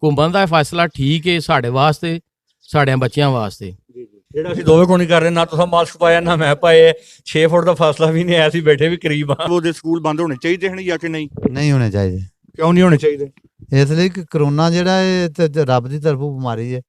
ਘੁੰਮਣ ਦਾ ਫੈਸਲਾ ਠੀਕ ਹੈ ਸਾਡੇ ਵਾਸਤੇ, ਸਾਡੇ ਬੱਚਿਆਂ ਵਾਸਤੇ। ਜਿਹੜਾ ਅਸੀਂ ਦੋਵੇਂ ਕੋਣੀ ਕਰ ਰਹੇ, ਨਾ ਤੁਸੀਂ ਮਾਸਕ ਪਾਇਆ ਨਾ ਮੈਂ ਪਾਏ, 6 ਫੁੱਟ ਦਾ ਫਾਸਲਾ ਵੀ ਨਹੀਂ ਆਇਆ, ਅਸੀਂ ਬੈਠੇ ਵੀ ਕਰੀਬ ਆ। ਉਹਦੇ ਸਕੂਲ ਬੰਦ ਹੋਣੇ ਚਾਹੀਦੇ ਹਨ ਜਾਂ ਕਿ ਨਹੀਂ? ਨਹੀਂ ਹੋਣੇ ਚਾਹੀਦੇ। ਕਿਉਂ ਨਹੀਂ ਹੋਣੇ ਚਾਹੀਦੇ? ਇਸ ਲਈ ਕਿ ਕਰੋਨਾ ਜਿਹੜਾ ਹੈ ਤੇ ਰੱਬ ਦੀ ਤਰਫੋਂ ਬਿਮਾਰੀ ਹੈ।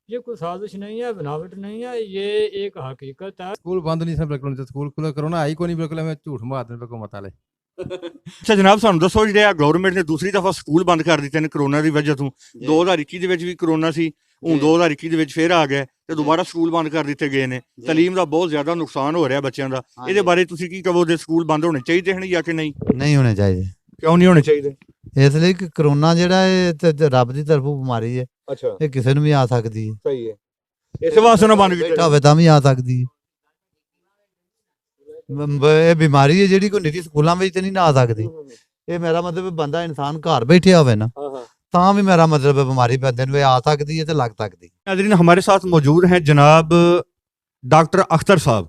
ये कोई साजिश नहीं है, बनावट नहीं है, ये एक हकीकत है। स्कूल बंद नहीं सब बिल्कुल, स्कूल खुला करोना आई को नहीं बिल्कुल, हमें झूठ मारते हैं हुकूमत वाले। ਅੱਛਾ ਜਨਾਬ, ਸਾਨੂੰ ਦੱਸੋ ਜਿਹੜੇ ਆ ਗਵਰਨਮੈਂਟ ਨੇ ਦੂਸਰੀ ਦਫਾ ਸਕੂਲ ਬੰਦ ਕਰ ਦਿੱਤੇ ਨੇ ਕਰੋਨਾ ਦੀ ਵਜ੍ਹਾ ਤੋਂ। 2021 ਦੇ ਵਿੱਚ ਵੀ ਕਰੋਨਾ ਸੀ, ਹੁਣ 2021 ਦੇ ਵਿੱਚ ਫਿਰ ਆ ਗਿਆ ਤੇ ਦੁਬਾਰਾ ਸਕੂਲ ਬੰਦ ਕਰ ਦਿੱਤੇ ਗਏ ਨੇ। ਤਾਲੀਮ ਦਾ ਬਹੁਤ ਜ਼ਿਆਦਾ ਨੁਕਸਾਨ ਹੋ ਰਿਹਾ ਬੱਚਿਆਂ ਦਾ। ਇਹਦੇ ਬਾਰੇ ਤੁਸੀਂ ਕੀ ਕਹੋਗੇ? ਸਕੂਲ ਬੰਦ ਹੋਣੇ ਚਾਹੀਦੇ ਹਨ ਜਾਂ ਕਿ ਨਹੀਂ? ਨਹੀਂ ਹੋਣੇ ਚਾਹੀਦੇ। ਕਿਉਂ ਨਹੀਂ ਹੋਣੇ ਚਾਹੀਦੇ? ਇਸ ਲਈ ਕਿ ਕਰੋਨਾ ਜਿਹੜਾ ਹੈ ਤੇ ਰੱਬ ਦੀ ਤਰਫੋਂ ਬਿਮਾਰੀ ਹੈ। ਅੱਛਾ, ਇਹ ਕਿਸੇ ਨੂੰ ਵੀ ਆ ਸਕਦੀ ਹੈ। ਸਹੀ ਹੈ। ਇਸ ਵਾਸਤੇ ਨਾ ਬੰਦ ਕੀਤਾ ਹੋਵੇ ਤਾਂ ਵੀ ਆ ਸਕਦੀ ਹੈ। ਇਹ ਬਿਮਾਰੀ ਹੈ ਜਿਹੜੀ ਕੋਈ ਨਿੱਜੀ ਸਕੂਲਾਂ ਵਿੱਚ ਤੇ ਨਹੀਂ ਨਾ ਆ ਸਕਦੀ। ਇਹ ਮੇਰਾ ਮਤਲਬ ਬੰਦਾ ਇਨਸਾਨ ਘਰ ਬੈਠਿਆ ਹੋਵੇ ਨਾ ਤਾਂ ਵੀ ਮੇਰਾ ਮਤਲਬ बीमारी बंदे ਨੂੰ आ सकती है तो लग सकती है। नाज़रीन, हमारे साथ मौजूद हैं जनाब डॉक्टर अख्तर साहब,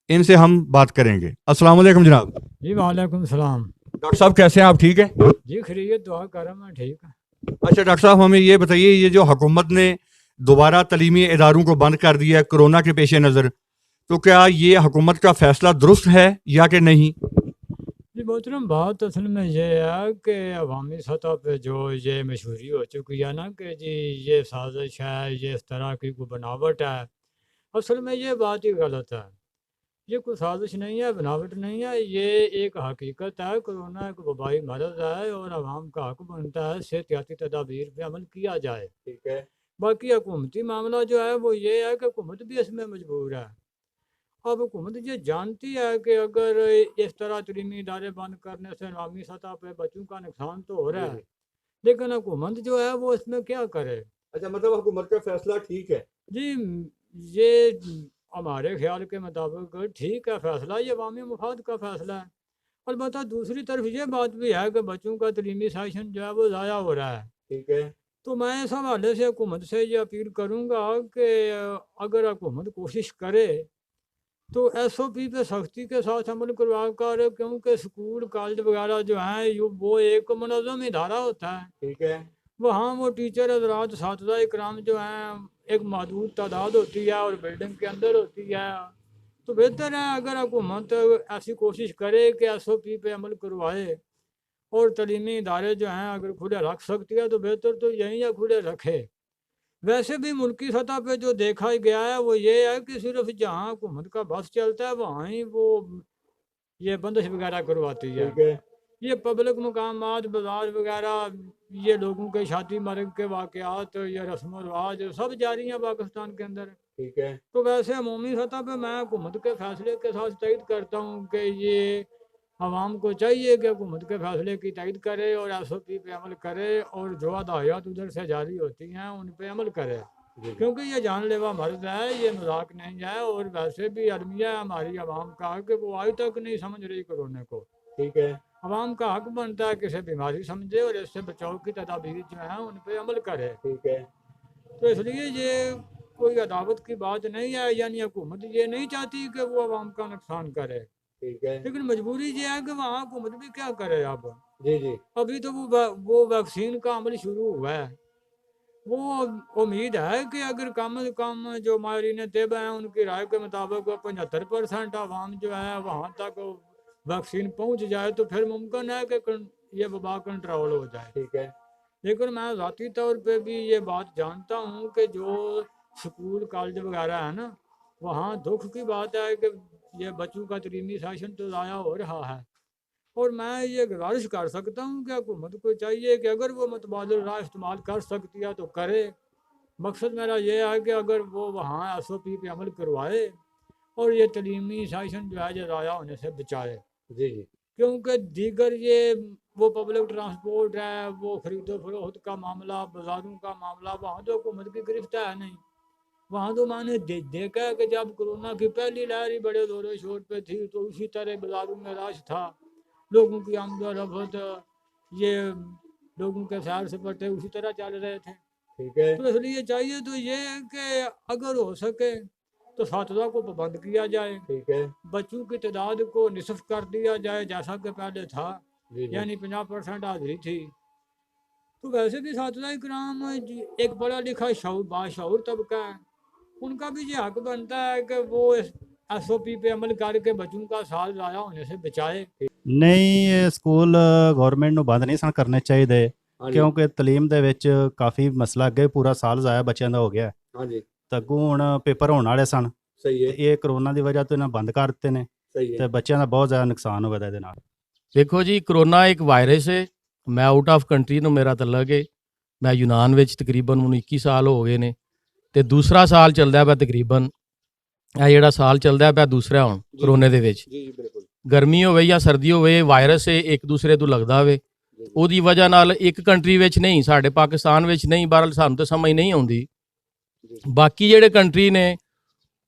इनसे हम बात करेंगे। अस्सलाम वालेकुम जनाब। जी वालेकुम सलाम। डॉक्टर साहब कैसे हैं आप? ठीक है जी, खैरियत, दुआ करम है, ठीक है। अच्छा डॉक्टर साहब, हमें ये बताइए, ये जो हुकूमत ने दोबारा तलीमी इदारों को बंद कर दिया है कोरोना के पेश नज़र, तो क्या ये हुकूमत का फैसला दुरुस्त है या कि नहीं? जी मोहतरम, बात असल में ये है कि अवामी सतह पे जो ये मशहूरी हो चुकी है ना कि जी ये साजिश है, ये इस तरह की कोई बनावट है, असल में ये बात ही गलत है। ये कोई साजिश नहीं है, बनावट नहीं है, ये एक हकीकत है। कोरोना एक वबाई मरज़ है और अवाम का हक बनता है एहतियाती तदाबीर पे अमल किया जाए। ठीक है। बाकी हुकूमती मामला जो है वो ये है कि हुकूमत भी इसमें मजबूर है। अब हुकूमत ये जानती है कि अगर इस तरह तलीमी इदारे बंद करने से अवामी सतह पर बच्चों का नुकसान तो हो रहा है, लेकिन हुकूमत जो है वो इसमें क्या करे। अच्छा, मतलब हुकूमत का फैसला ठीक है? जी, ये हमारे ख्याल के मुताबिक ठीक है फैसला, ये अवामी मफाद का फैसला है। अलबत्ता दूसरी तरफ ये बात भी है कि बच्चों का तलीमी सेशन जो है वो ज़ाया हो रहा है। ठीक है। तो मैं इस हवाले से हुकूमत से ये अपील करूँगा कि अगर हुकूमत कोशिश करे तो SOP पे सख्ती के साथ अमल करवा कर, क्योंकि स्कूल कॉलेज वगैरह जो हैं वो एक मुनज़्ज़म इदारा होता है। ठीक है। वहाँ वो टीचर हज़रात साथिज़ा इकराम जो हैं एक महदूद तादाद होती है और बिल्डिंग के अंदर होती है। तो बेहतर है अगर हुकूमत ऐसी कोशिश करे कि SOP पे अमल करवाए और तलीमी इदारे जो हैं अगर खुले रख सकती है तो बेहतर तो यहीं या खुले रखे। वैसे भी मुल्की सतह पे जो देखा गया है वो ये है कि सिर्फ जहाँ हुकूमत का बस चलता है वहाँ ही वो ये बंदिश वगैरह करवाती है। ये पब्लिक मकामात, बाजार वगैरह, ये लोगों के शादी मर्ग के वाक़यात, ये रस्म व रवाज सब जारी हैं पाकिस्तान के अंदर। ठीक है। तो वैसे अमूमी सतह पे मैं हुकूमत के फैसले के साथ तइद करता हूँ कि ये आवाम को चाहिए कि हुकूमत के फैसले की तइद करे और SOP पे अमल करे और जो हदायत उधर से जारी होती हैं उन पे अमल करे, क्योंकि ये जानलेवा मर्ज है, ये मजाक नहीं है। और वैसे भी अलमिया है हमारी आवाम का कि वो आज तक नहीं समझ रही कोरोना को। ठीक है। आवाम का हक बनता है किसी बीमारी समझे और इससे बचाव की तदाबीर जो है उन पे अमल करे। ठीक है। तो इसलिए ये कोई अदावत की बात नहीं है, यानी हुकूमत ये नहीं चाहती कि वो आवाम का नुकसान करे, ठीक है। लेकिन मजबूरी ये है कि वहाँ हुकूमत भी क्या करे। अब जी जी। अभी तो वो वैक्सीन का अमल शुरू हुआ है। वो उम्मीद है कि अगर कम से कम जो माहिरीन तिब हैं उनकी राय के मुताबिक 75% आवाम जो है वहाँ तक वैक्सीन पहुँच जाए तो फिर मुमकिन है कि ये वबा कंट्रोल हो जाए। ठीक है। लेकिन मैं ज़ाती तौर पे भी ये बात जानता हूँ कि जो स्कूल कॉलेज वगैरह है ना, वहाँ दुख की बात है कि ये बच्चों का तलीमी सेशन तो ज़ाया हो रहा है। और मैं ये गुजारिश कर सकता हूँ कि हुकूमत को चाहिए कि अगर वो मुतबादिल राह इस्तेमाल कर सकती है तो करे। मकसद मेरा ये है कि अगर वो वहाँ SOP पे अमल करवाए और ये तलीमी सेशन जो है ये ज़ाया होने से बचाए। जी जी। क्योंकि दीगर ये वो पब्लिक ट्रांसपोर्ट है, वो खरीदो फरोख्त का मामला, बाज़ारों का मामला, वहाँ तो हुकूमत की गिरफ्त है नहीं। वहाँ तो मैंने देखा है कि जब कोरोना की पहली लहर ही बड़े ज़ोर शोर पे थी तो उसी तरह बाज़ारों में रश था, लोगों की आमदोरफ्त, ये लोगों के सैर सपाटे उसी तरह चल रहे थे। ठीक है। तो इसलिए चाहिए तो ये है कि अगर हो सके तो सातवा को पाबंद किया जाए, ठीक है। बच्चों की तादाद को निसफ कर दिया जाए जैसा कि पहले था, जी जी। यानी 50% हाजिरी थी। तो वैसे भी साथीदार इकराम एक पढ़ा लिखा बाशऊर तबका है, उनका भी ये हक बनता है कि वो SOP पे अमल करके बच्चों का साल ज़ाया होने से बचाए। ਨਹੀਂ ਇਹ ਸਕੂਲ ਗਵਰਨਮੈਂਟ ਨੂੰ ਬੰਦ ਨਹੀਂ ਸਨ ਕਰਨੇ ਚਾਹੀਦੇ ਕਿਉਂਕਿ ਤਾਲੀਮ ਦੇ ਵਿੱਚ ਕਾਫੀ ਮਸਲਾ ਅੱਗੇ ਪੂਰਾ ਸਾਲ ਜ਼ਾਇਆ ਬੱਚਿਆਂ ਦਾ ਹੋ ਗਿਆ ਹਾਂਜੀ ਤਾਂ ਅੱਗੋਂ ਹੁਣ ਪੇਪਰ ਹੋਣ ਵਾਲੇ ਸਨ ਸਹੀ ਤੇ ਇਹ ਕਰੋਨਾ ਦੀ ਵਜ੍ਹਾ ਤੋਂ ਇਹਨਾਂ ਬੰਦ ਕਰ ਦਿੱਤੇ ਨੇ ਸਹੀ ਤੇ ਬੱਚਿਆਂ ਦਾ ਬਹੁਤ ਜ਼ਿਆਦਾ ਨੁਕਸਾਨ ਹੋਇਆ ਇਹਦੇ ਨਾਲ। ਦੇਖੋ ਜੀ ਕਰੋਨਾ ਇੱਕ ਵਾਇਰਸ ਹੈ। ਮੈਂ ਆਊਟ ਆਫ ਕੰਟਰੀ ਨੂੰ ਮੇਰਾ ਤਲਕ ਹੈ। ਮੈਂ ਯੂਨਾਨ ਵਿੱਚ ਤਕਰੀਬਨ ਹੁਣ 21 ਸਾਲ ਹੋ ਗਏ ਨੇ ਤੇ ਦੂਸਰਾ ਸਾਲ ਚੱਲਦਾ ਪਿਆ ਤਕਰੀਬਨ। ਇਹ ਜਿਹੜਾ ਸਾਲ ਚੱਲਦਾ ਪਿਆ ਦੂਸਰਾ ਹੁਣ ਕਰੋਨੇ ਦੇ ਵਿੱਚ ਜੀ ਬਿਲਕੁਲ ਗਰਮੀ ਹੋਵੇ ਜਾਂ ਸਰਦੀ ਹੋਵੇ ਵਾਇਰਸ ਇੱਕ ਦੂਸਰੇ ਤੋਂ ਲੱਗਦਾ ਹੋਵੇ ਉਹਦੀ ਵਜ੍ਹਾ ਨਾਲ ਇੱਕ ਕੰਟਰੀ ਵਿੱਚ ਨਹੀਂ ਸਾਡੇ ਪਾਕਿਸਤਾਨ ਵਿੱਚ ਨਹੀਂ ਬਹਰਹਾਲ ਸਾਨੂੰ ਤਾਂ ਸਮਝ ਨਹੀਂ ਆਉਂਦੀ ਬਾਕੀ ਜਿਹੜੇ ਕੰਟਰੀ ਨੇ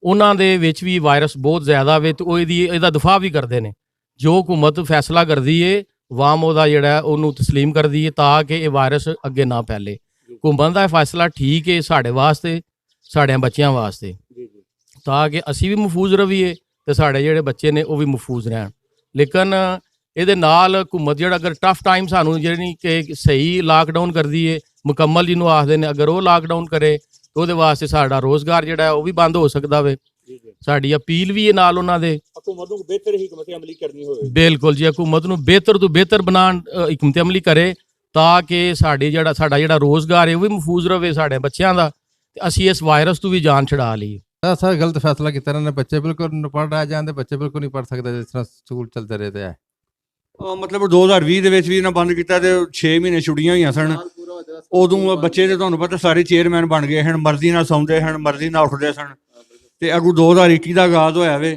ਉਹਨਾਂ ਦੇ ਵਿੱਚ ਵੀ ਵਾਇਰਸ ਬਹੁਤ ਜ਼ਿਆਦਾ ਵੇ ਤੇ ਉਹ ਇਹਦਾ ਦਫਾ ਵੀ ਕਰਦੇ ਨੇ ਜੋ ਹਕੂਮਤ ਫੈਸਲਾ ਕਰਦੀ ਏ ਵਾਮ ਉਹਦਾ ਜਿਹੜਾ ਉਹਨੂੰ ਤਸਲੀਮ ਕਰਦੀ ਏ ਤਾਂ ਕਿ ਇਹ ਵਾਇਰਸ ਅੱਗੇ ਨਾ ਫੈਲੇ। ਹਕੂਮਤ ਦਾ ਫੈਸਲਾ ਠੀਕ ਏ ਸਾਡੇ ਵਾਸਤੇ ਸਾਡੇ ਬੱਚਿਆਂ ਵਾਸਤੇ ਤਾਂ ਕਿ ਅਸੀਂ ਵੀ ਮਹਿਫੂਜ਼ ਰਹੀਏ ਤੇ ਸਾਡੇ ਜਿਹੜੇ ਬੱਚੇ ਨੇ ਉਹ ਵੀ ਮਹਿਫੂਜ਼ ਰਹਿਣ। ਲੇਕਿਨ ਇਹਦੇ ਨਾਲ ਹਕੂਮਤ ਜਿਹੜਾ ਅਗਰ ਟਫ ਟਾਈਮ ਸਾਨੂੰ ਜਿਹੜੀ ਕਿ ਸਹੀ ਲਾਕਡਾਊਨ ਕਰਦੀ ਏ ਮੁਕੰਮਲ ਜਿਹਨੂੰ ਆਖਦੇ ਨੇ ਅਗਰ ਉਹ ਲਾਕਡਾਊਨ ਕਰੇ ਤਾਂ ਉਹਦੇ ਵਾਸਤੇ ਸਾਡਾ ਰੋਜ਼ਗਾਰ ਜਿਹੜਾ ਉਹ ਵੀ ਬੰਦ ਹੋ ਸਕਦਾ ਵੇ। ਸਾਡੀ ਅਪੀਲ ਵੀ ਹੈ ਨਾਲ ਉਹਨਾਂ ਦੇ ਹਕੂਮਤ ਨੂੰ ਬਿਹਤਰ ਹਕਮਤ ਅਮਲੀ ਕਰਨੀ ਹੋਵੇ। ਬਿਲਕੁਲ ਜੀ ਹਕੂਮਤ ਨੂੰ ਬਿਹਤਰ ਤੋਂ ਬਿਹਤਰ ਬਣਾਉਣ ਹਕਮਤ ਅਮਲੀ ਕਰੇ ਤਾਂ ਕਿ ਸਾਡਾ ਜਿਹੜਾ ਰੋਜ਼ਗਾਰ ਹੈ ਉਹ ਵੀ ਮਹਿਫੂਜ਼ ਰਵੇ ਸਾਡੇ ਬੱਚਿਆਂ ਦਾ ਤੇ ਅਸੀਂ ਇਸ ਵਾਇਰਸ ਤੋਂ ਵੀ ਜਾਨ ਛੁਡਾ ਲਈਏ। ਸਰ ਗਲਤ ਫੈਸਲਾ ਕੀਤਾ ਇਹਨਾਂ ਨੇ। ਬੱਚੇ ਬਿਲਕੁਲ ਪੜ੍ਹ ਰਹੇ ਜਾਂਦੇ ਬੱਚੇ ਬਿਲਕੁਲ ਨਹੀਂ ਪੜ੍ਹ ਸਕਦੇ ਜਿਸ ਤਰ੍ਹਾਂ ਸਕੂਲ ਚੱਲਦੇ ਰਹੇ ਤੇ ਮਤਲਬ 2020 ਦੇ ਵਿੱਚ ਵੀ ਇਹਨਾਂ ਬੰਦ ਕੀਤਾ ਤੇ 6 ਮਹੀਨੇ ਛੁੱਟੀਆਂ ਹੋਈਆਂ ਸਨ। ਉਦੋਂ ਬੱਚੇ ਤੇ ਤੁਹਾਨੂੰ ਪਤਾ ਸਾਰੇ ਚੇਅਰਮੈਨ ਬਣ ਗਏ ਹਨ, ਮਰਜ਼ੀ ਨਾਲ ਸੌਂਦੇ ਹਨ, ਮਰਜ਼ੀ ਨਾਲ ਉੱਠਦੇ ਸਨ ਤੇ ਅੱਗੋਂ 2021 ਦਾ ਆਗਾਜ਼ ਹੋਇਆ ਵੇ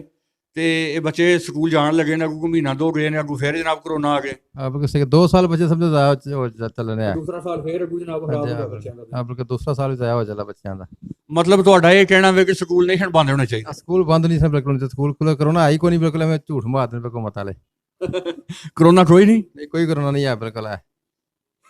ਤੇ ਇਹ ਬੱਚੇ ਸਕੂਲ ਜਾਣ ਲੱਗੇ ਨੇ। ਅੱਗੋਂ ਮਹੀਨਾ ਦੋ ਗਏ ਨੇ, ਅੱਗੋਂ ਫਿਰ ਜਨਾਬ ਕਰੋਨਾ ਆ ਗਏ। ਬਲਕਿ 2 ਸਾਲ ਬੱਚੇ ਸਮਝੋ ਜ਼ਾਇਆ ਚੱਲ ਰਹੇ ਆ। ਦੂਸਰਾ ਸਾਲ ਫਿਰ ਅੱਗੋਂ ਜਨਾਬ ਖਰਾਬ ਹੋ ਗਿਆ ਬੱਚਿਆਂ ਦਾ। ਬਲਕਿ ਦੂਸਰਾ ਸਾਲ ਵੀ ਜ਼ਾਇਆ ਹੋ ਚੱਲਾ ਬੱਚਿਆਂ ਦਾ। ਮਤਲਬ ਤੁਹਾਡਾ ਇਹ ਕਹਿਣਾ ਵੇ ਕਿ ਸਕੂਲ ਨਹੀਂ ਹੁਣ ਬੰਦ ਹੋਣੇ ਚਾਹੀਦੇ। ਸਕੂਲ ਬੰਦ ਨਹੀਂ ਸਨ ਬਿਲਕੁਲ। ਸਕੂਲ ਖੁੱਲ੍ਹਾ ਕਰੋਨਾ ਆਈ ਕੋਈ ਨਹੀਂ ਬਿਲਕੁਲ। ਐਵੇਂ ਝੂਠ ਮਾਰਦੇ ਨੇ ਹਕੂਮਤ ਵਾਲੇ। ਕਰੋਨਾ ਕੋਈ ਨਹੀਂ ਕੋਈ ਕਰੋਨਾ ਨਹੀਂ ਆ ਬਿਲਕੁਲ ਹੈ।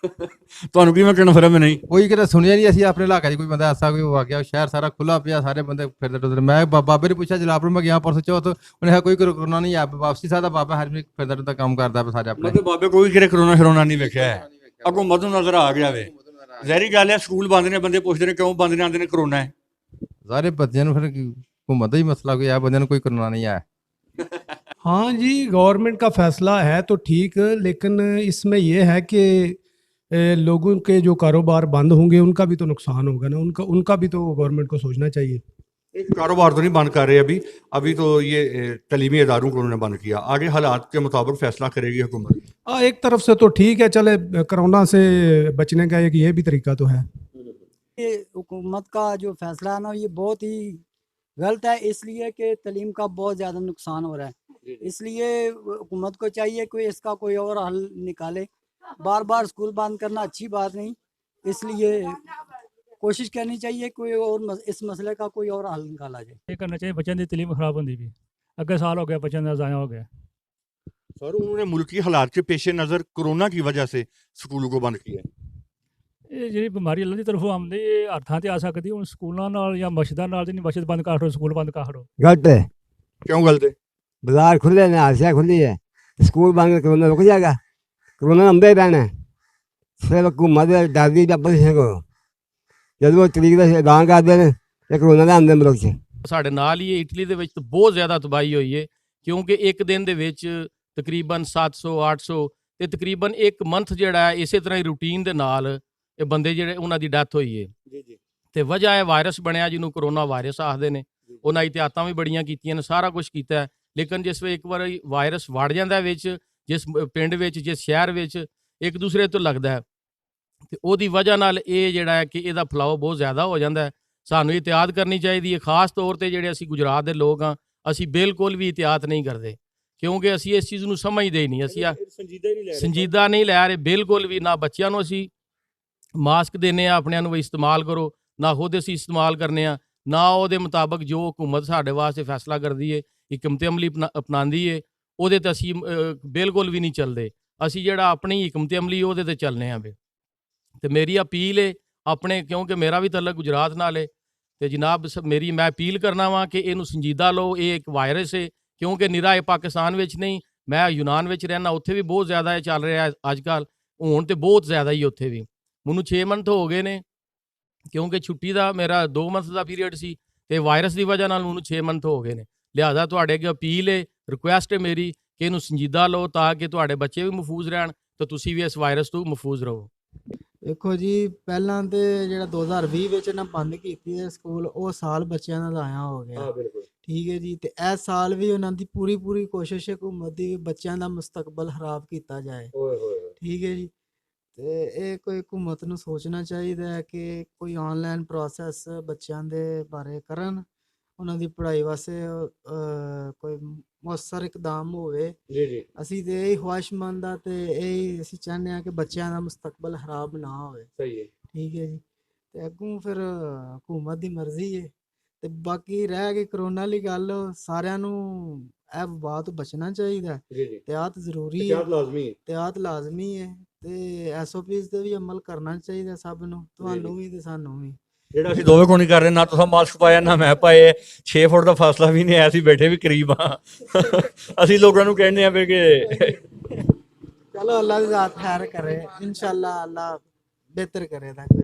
ਤੁਹਾਨੂੰ ਕਿਵੇਂ ਕਹਿਣਾ ਫਿਰ ਮੈਂ ਨਹੀਂ ਕੋਈ ਕਿਤੇ ਸੁਣਿਆ ਨਹੀਂ ਅਸੀਂ ਆਪਣੇ ਇਲਾਕੇ 'ਚ ਕੋਈ ਬੰਦਾ ਐਸਾ ਕੋਈ ਆ ਗਿਆ। ਸ਼ਹਿਰ ਸਾਰਾ ਖੁੱਲਾ ਪਿਆ, ਸਾਰੇ ਬੰਦੇ ਫਿਰਦੇ ਟੁਰਦੇ। ਮੈਂ ਬਾਬੇ ਨੇ ਪੁੱਛਿਆ ਜਲਾਲਪੁਰ ਮੈਂ ਗਿਆ ਪਰਸੋਂ ਚੌਥ, ਉਹਨੇ ਕਿਹਾ ਕੋਈ ਕਰੋਨਾ ਨਹੀਂ ਆ। ਵਾਪਸੀ ਸਾਡਾ ਬਾਬਾ ਹਰ ਫਿਰਦਾ ਟੁਰਦਾ ਕੰਮ ਕਰਦਾ ਪਿਆ ਸਾਰੇ ਆਪਣੇ। ਮਤਲਬ ਬਾਬੇ ਕੋਈ ਕਿਹੜੇ ਕਰੋਨਾ ਨਹੀਂ ਵੇਖਿਆ ਹੈ। ਅੱਗੋਂ ਮਧੂ ਨਜ਼ਰ ਆ ਗਿਆ ਵੇ। ਜ਼ਹਿਰੀ ਗੱਲ ਹੈ ਸਕੂਲ ਬੰਦ ਨੇ, ਬੰਦੇ ਪੁੱਛਦੇ ਨੇ ਕਿਉਂ ਬੰਦ ਨੇ, ਆਉਂਦੇ ਨੇ ਕਰੋਨਾ ਹੈ। ਸਾਰੇ ਬੱਚਿਆਂ ਨੂੰ ਫਿਰ ਹਕੂਮਤ ਦਾ ਹੀ ਮਸਲਾ ਕੋਈ ਆ, ਬੰਦਿਆਂ ਨੂੰ ਕੋਈ ਕਰੋਨਾ नहीं आया। हाँ जी, गवर्नमेंट का फैसला है तो ठीक, लेकिन इसमें ये है कि लोगों के जो कारोबार बंद होंगे उनका भी तो नुकसान होगा ना। उनका भी तो गवर्नमेंट को सोचना चाहिए। एक कारोबार तो नहीं बंद कर रहे अभी तो ये तलीमी इदारों को उन्होंने बंद किया। आगे हालात के मुताबिक फैसला करेगी हुकूमत। एक तरफ से तो ठीक है, चले कोरोना से बचने का एक ये भी तरीका तो है। ये हुकूमत का जो फैसला है ना ये बहुत ही गलत है, इसलिए कि तलीम का बहुत ज़्यादा नुकसान हो रहा है। इसलिए हुकूमत को चाहिए कोई इसका कोई और हल निकाले। बार बार स्कूल बंद करना अच्छी बात नहीं, इसलिए कोशिश करनी चाहिए कोई और इस मसले का कोई और हल निकाला जाए। ये करना चाहिए। बच्चों की तलीम खराब होती भी अगे साल हो गया, बच्चों का ज़ाया हो गया। सर उन्होंने मुल्की हालात के पेश नज़र कोरोना की वजह से स्कूलों को बंद किया है। ਇਹ ਜਿਹੜੀ ਬਿਮਾਰੀ ਅੱਲਾ ਦੀ ਤਰਫੋਂ ਆਉਂਦੀ ਇਹ ਹਰ ਥਾਂ ਤੇ ਆ ਸਕਦੀ। ਹੁਣ ਸਕੂਲਾਂ ਨਾਲ ਜਾਂ ਮਸਜਿਦਾਂ ਨਾਲ ਤੇ ਨਹੀਂ, ਮਸਜਿਦ ਬੰਦ ਕਰ ਦਿਓ, ਸਕੂਲ ਬੰਦ ਕਰ ਦਿਓ। गलत है। क्यों गलत है? बाजार खुले ने, आसिया खुली है, स्कूल बंद कोरोना रुक जाएगा। कोरोना अंदर ही रहना है। फिर हुकूमत डरदी जब को जब वो तरीक का ऐलान कर देने ये कोरोना का अंदर मुल्क से। ਸਾਡੇ ਨਾਲ ਹੀ ਇਟਲੀ ਦੇ ਵਿੱਚ ਤਾਂ ਬਹੁਤ ਜ਼ਿਆਦਾ ਤਬਾਹੀ ਹੋਈ ਹੈ ਕਿਉਂਕਿ ਇੱਕ ਦਿਨ ਦੇ ਵਿੱਚ ਤਕਰੀਬਨ 700 800 ਤੇ ਤਕਰੀਬਨ ਇੱਕ ਮੰਥ ਜਿਹੜਾ ਹੈ ਇਸੇ ਤਰ੍ਹਾਂ ਹੀ ਰੂਟੀਨ ਦੇ ਨਾਲ ਇਹ ਬੰਦੇ ਜਿਹੜੇ ਉਹਨਾਂ ਦੀ ਡੈਥ ਹੋਈ ਹੈ जी ਤੇ ਵਜ੍ਹਾ ਹੈ ਵਾਇਰਸ ਬਣਿਆ ਜਿਹਨੂੰ ਕਰੋਨਾ ਵਾਇਰਸ ਆਖਦੇ ਨੇ। ਉਹਨਾਂ ਇhtiyਾਤਾਂ ਵੀ ਬੜੀਆਂ ਕੀਤੀਆਂ ਨੇ, ਸਾਰਾ ਕੁਝ ਕੀਤਾ ਹੈ, ਲੇਕਿਨ ਜਿਸ ਵੇ ਇੱਕ ਵਾਰ ਵਾਇਰਸ ਵੜ ਜਾਂਦਾ ਵਿੱਚ ਜਿਸ ਪਿੰਡ ਵਿੱਚ ਜਿਸ ਸ਼ਹਿਰ ਵਿੱਚ ਇੱਕ ਦੂਸਰੇ ਤੋਂ ਲੱਗਦਾ ਹੈ ਤੇ ਉਹਦੀ ਵਜ੍ਹਾ ਨਾਲ ਇਹ ਜਿਹੜਾ ਹੈ ਕਿ ਇਹਦਾ ਫੈਲਾਅ ਬਹੁਤ ਜ਼ਿਆਦਾ ਹੋ ਜਾਂਦਾ ਹੈ। ਸਾਨੂੰ ਇhtiyਾਤ ਕਰਨੀ ਚਾਹੀਦੀ ਹੈ, ਖਾਸ ਤੌਰ ਤੇ ਜਿਹੜੇ ਅਸੀਂ ਗੁਜਰਾਤ ਦੇ ਲੋਕ ਹਾਂ ਅਸੀਂ ਬਿਲਕੁਲ ਵੀ ਇhtiyਾਤ ਨਹੀਂ ਕਰਦੇ ਕਿਉਂਕਿ ਅਸੀਂ ਇਸ ਚੀਜ਼ ਨੂੰ ਸਮਝਦੇ ਹੀ ਨਹੀਂ। ਅਸੀਂ ਸੰਜੀਦਾ ਨਹੀਂ ਲੈ ਰਹੇ ਬਿਲਕੁਲ ਵੀ। ਨਾ ਬੱਚਿਆਂ ਨੂੰ ਅਸੀਂ ਮਾਸਕ ਦਿੰਦੇ ਹਾਂ ਆਪਣਿਆਂ ਨੂੰ ਵੀ ਇਸਤੇਮਾਲ ਕਰੋ, ਨਾ ਖੁਦ ਅਸੀਂ ਇਸਤੇਮਾਲ ਕਰਨੇ ਆ, ਨਾ ਉਹਦੇ ਮੁਤਾਬਕ ਜੋ ਹੁਕੂਮਤ ਸਾਡੇ ਵਾਸਤੇ ਫੈਸਲਾ ਕਰਦੀ ਹੈ ਹਕਮਤ ਅਮਲੀ ਅਪਣਾਉਂਦੀ ਹੈ ਉਹਦੇ ਤੇ ਅਸੀਂ ਬਿਲਕੁਲ ਵੀ ਨਹੀਂ ਚੱਲਦੇ। ਅਸੀਂ ਜਿਹੜਾ ਆਪਣੀ ਹਕਮਤ ਅਮਲੀ ਉਹਦੇ ਤੇ ਚੱਲਨੇ ਆ ਵੇ। ਤੇ ਮੇਰੀ ਅਪੀਲ ਹੈ ਆਪਣੇ, ਕਿਉਂਕਿ ਮੇਰਾ ਵੀ ਤਲਕ ਗੁਜਰਾਤ ਨਾਲ ਹੈ ਤੇ ਜਨਾਬ ਮੈਂ ਅਪੀਲ ਕਰਨਾ ਵਾਂ ਕਿ ਇਹਨੂੰ ਸੰਜੀਦਾ ਲਓ। ਇਹ ਇੱਕ ਵਾਇਰਸ ਹੈ ਕਿਉਂਕਿ ਨਿਰਾ ਇਹ ਪਾਕਿਸਤਾਨ ਵਿੱਚ ਨਹੀਂ, ਮੈਂ ਯੂਨਾਨ ਵਿੱਚ ਰਹਿਣਾ, ਉੱਥੇ ਵੀ ਬਹੁਤ ਜ਼ਿਆਦਾ ਇਹ ਚੱਲ ਰਿਹਾ ਅੱਜ ਕੱਲ੍ਹ, ਹੁਣ ਤੇ ਬਹੁਤ ਜ਼ਿਆਦਾ ਹੀ ਉੱਥੇ ਵੀ। ਮੈਨੂੰ 6 ਮੰਥ ਹੋ ਗਏ ਨੇ, ਕਿਉਂਕਿ ਛੁੱਟੀ ਦਾ ਮੇਰਾ 2 ਮੰਥ ਦਾ ਪੀਰੀਅਡ ਸੀ ਤੇ ਵਾਇਰਸ ਦੀ ਵਜ੍ਹਾ ਨਾਲ ਮੈਨੂੰ 6 ਮੰਥ ਹੋ ਗਏ ਨੇ। ਲਿਹਾਜ਼ਾ ਤੁਹਾਡੇ ਅੱਗੇ ਅਪੀਲ ਹੈ, ਰਿਕੁਐਸਟ ਹੈ ਮੇਰੀ ਕਿ ਇਹਨੂੰ ਸੰਜੀਦਾ ਲਓ ਤਾਂ ਕਿ ਤੁਹਾਡੇ ਬੱਚੇ ਵੀ ਮਹਿਫੂਜ਼ ਰਹਿਣ ਤੇ ਤੁਸੀਂ ਵੀ ਇਸ ਵਾਇਰਸ ਤੋਂ ਮਹਿਫੂਜ਼ ਰਹੋ। ਦੇਖੋ ਜੀ, ਪਹਿਲਾਂ ਤੇ ਜਿਹੜਾ 2020 ਵਿੱਚ ਨਾ ਬੰਦ ਕੀਤੀ ਹੈ ਸਕੂਲ, ਉਹ ਸਾਲ ਬੱਚਿਆਂ ਦਾ ਜ਼ਾਇਆ ਹੋ ਗਿਆ। ਠੀਕ ਹੈ ਜੀ, ਤੇ ਇਸ ਸਾਲ ਵੀ ਉਹਨਾਂ ਦੀ ਪੂਰੀ ਕੋਸ਼ਿਸ਼ ਹੈ ਹਕੂਮਤ ਦੀ ਬੱਚਿਆਂ ਦਾ ਮੁਸਤਕਬਲ ਖਰਾਬ ਕੀਤਾ ਜਾਏ। ਠੀਕ ਹੈ ਜੀ, ਤੇ ਇਹ ਕੋਈ ਹਕੂਮਤ ਨੂੰ ਸੋਚਣਾ ਚਾਹੀਦਾ ਹੈ ਕਿ ਕੋਈ ਆਨਲਾਈਨ ਪ੍ਰੋਸੈਸ ਬੱਚਿਆਂ ਦੇ ਬਾਰੇ ਕਰਨ, ਉਹਨਾਂ ਦੀ ਪੜ੍ਹਾਈ ਵਾਸਤੇ ਕੋਈ ਮੌਸਰ ਇਕਦਾਮ ਹੋਵੇ। ਅਸੀਂ ਤੇ ਇਹ ਖੁਆਇਸ਼ਮੰਦ ਆ ਤੇ ਇਹ ਅਸੀਂ ਚਾਹੁੰਦੇ ਹਾਂ ਕਿ ਬੱਚਿਆਂ ਦਾ ਮੁਸਤਕਬਲ ਖਰਾਬ ਨਾ ਹੋਵੇ। ਠੀਕ ਹੈ ਜੀ, ਤੇ ਅੱਗੋਂ ਫਿਰ ਹਕੂਮਤ ਦੀ ਮਰਜ਼ੀ ਹੈ। ਤੇ ਬਾਕੀ ਰਹਿ ਗਈ ਕਰੋਨਾ ਵਾਲੀ ਗੱਲ, ਸਾਰਿਆਂ ਨੂੰ ਇਹ ਵਬਾ ਤੋਂ ਬਚਣਾ ਚਾਹੀਦਾ। ਇਹਤਿਆਤ ਜ਼ਰੂਰੀ ਹੈ, ਇਹਤਿਆਤ ਲਾਜ਼ਮੀ ਹੈ ਤੇ SOPs ਤੇ ਵੀ ਅਮਲ ਕਰਨਾ ਚਾਹੀਦਾ ਸਭ ਨੂੰ, ਤੁਹਾਨੂੰ ਵੀ ਤੇ ਸਾਨੂੰ ਵੀ। ਜਿਹੜਾ ਅਸੀਂ ਦੋਵੇਂ ਕੋਣੀ ਕਰ ਰਹੇ, ਨਾ ਤੁਸੀਂ ਮਾਸਕ ਪਾਇਆ ਨਾ ਮੈਂ ਪਾਏ, 6 ਫੁੱਟ ਦਾ ਫਾਸਲਾ ਵੀ ਨਹੀਂ ਹੈ, ਅਸੀਂ ਬੈਠੇ ਵੀ ਕਰੀਬ ਆ। ਅਸੀਂ ਲੋਕਾਂ ਨੂੰ ਕਹਿੰਦੇ ਆ ਵੀ ਕਿ ਚਲੋ ਅੱਲਾ ਦੀ ਜ਼ਾਤ ਖੈਰ ਕਰੇ, ਇਨਸ਼ਾਅੱਲਾ ਅੱਲਾ ਬਿਹਤਰ ਕਰੇਗਾ।